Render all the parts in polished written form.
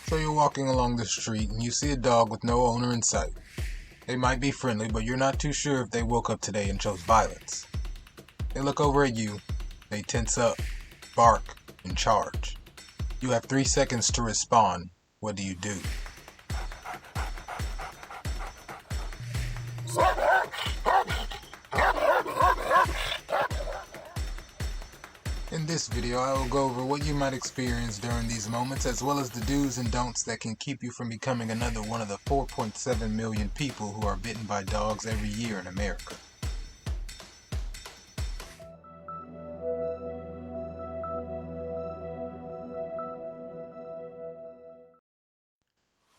So you're walking along the street and you see a dog with no owner in sight. They might be friendly, but you're not too sure if they woke up today and chose violence. They look over at you, they tense up, bark, and charge. You have 3 seconds to respond. What do you do? In this video, I will go over what you might experience during these moments, as well as the do's and don'ts that can keep you from becoming another one of the 4.7 million people who are bitten by dogs every year in America.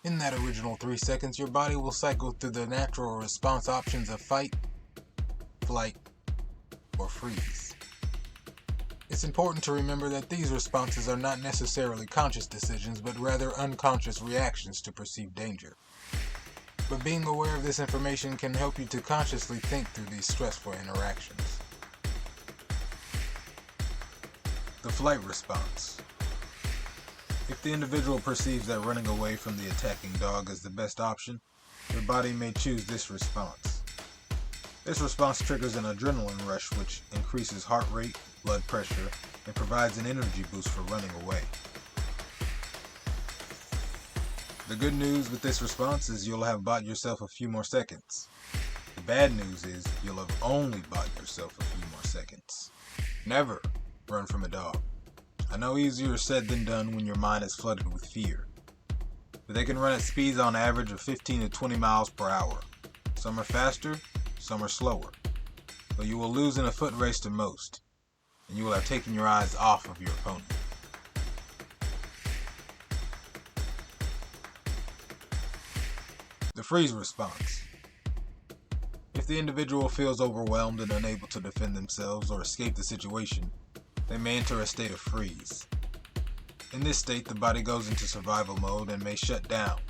In that original 3 seconds, your body will cycle through the natural response options of fight, flight, or freeze. It's important to remember that these responses are not necessarily conscious decisions, but rather unconscious reactions to perceived danger. But being aware of this information can help you to consciously think through these stressful interactions. The flight response. If the individual perceives that running away from the attacking dog is the best option, their body may choose this response. This response triggers an adrenaline rush which increases heart rate, blood pressure, and provides an energy boost for running away. The good news with this response is you'll have bought yourself a few more seconds. The bad news is you'll have only bought yourself a few more seconds. Never run from a dog. I know easier said than done when your mind is flooded with fear. But they can run at speeds on average of 15 to 20 miles per hour. Some are faster, some are slower. But you will lose in a foot race to most, and you will have taken your eyes off of your opponent. The freeze response. If the individual feels overwhelmed and unable to defend themselves or escape the situation, they may enter a state of freeze. In this state, the body goes into survival mode and may shut down,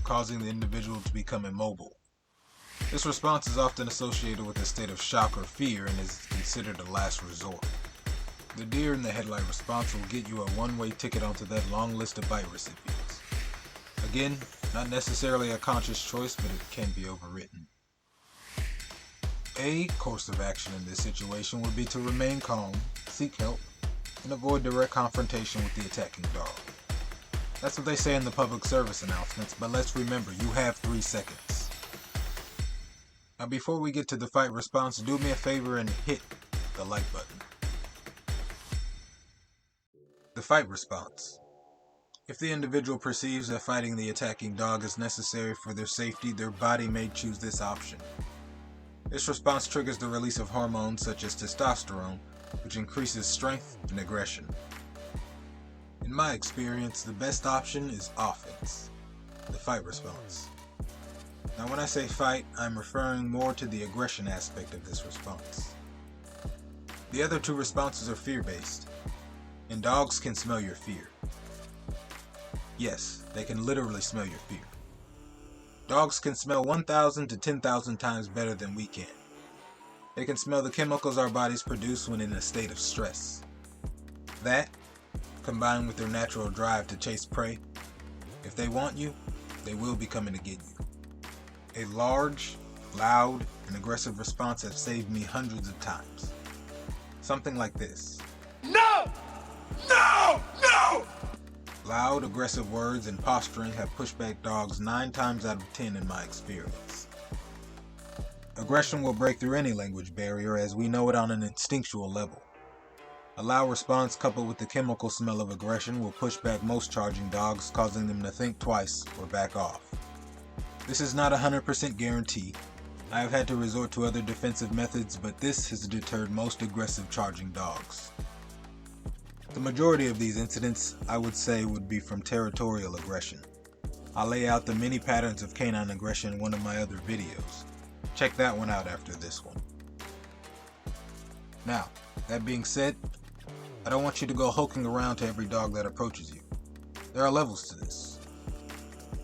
causing the individual to become immobile. This response is often associated with a state of shock or fear and is considered a last resort. The deer in the headlight response will get you a one-way ticket onto that long list of bite recipients. Again, not necessarily a conscious choice, but it can be overwritten. A course of action in this situation would be to remain calm, seek help, and avoid direct confrontation with the attacking dog. That's what they say in the public service announcements, but let's remember, you have 3 seconds. Now before we get to the fight response, do me a favor and hit the like button. The fight response. If the individual perceives that fighting the attacking dog is necessary for their safety, their body may choose this option. This response triggers the release of hormones such as testosterone, which increases strength and aggression. In my experience, the best option is offense, the fight response. Now when I say fight, I'm referring more to the aggression aspect of this response. The other 2 responses are fear-based, and dogs can smell your fear. Yes, they can literally smell your fear. Dogs can smell 1,000 to 10,000 times better than we can. They can smell the chemicals our bodies produce when in a state of stress. That, combined with their natural drive to chase prey, if they want you, they will be coming to get you. A large, loud, and aggressive response has saved me hundreds of times. Something like this. No! No! No! Loud, aggressive words and posturing have pushed back dogs 9 times out of 10 in my experience. Aggression will break through any language barrier as we know it on an instinctual level. A loud response coupled with the chemical smell of aggression will push back most charging dogs, causing them to think twice or back off. This is not a 100% guarantee. I have had to resort to other defensive methods, but this has deterred most aggressive charging dogs. The majority of these incidents, I would say, would be from territorial aggression. I'll lay out the many patterns of canine aggression in one of my other videos. Check that one out after this one. Now, that being said, I don't want you to go hulking around to every dog that approaches you. There are levels to this.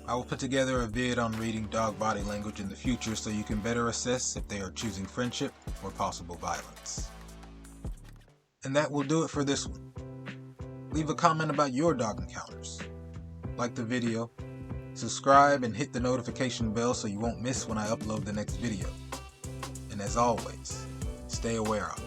I will put together a vid on reading dog body language in the future so you can better assess if they are choosing friendship or possible violence. And that will do it for this one. Leave a comment about your dog encounters. like the video, subscribe, and hit the notification bell so you won't miss when I upload the next video. And as always, stay aware of it.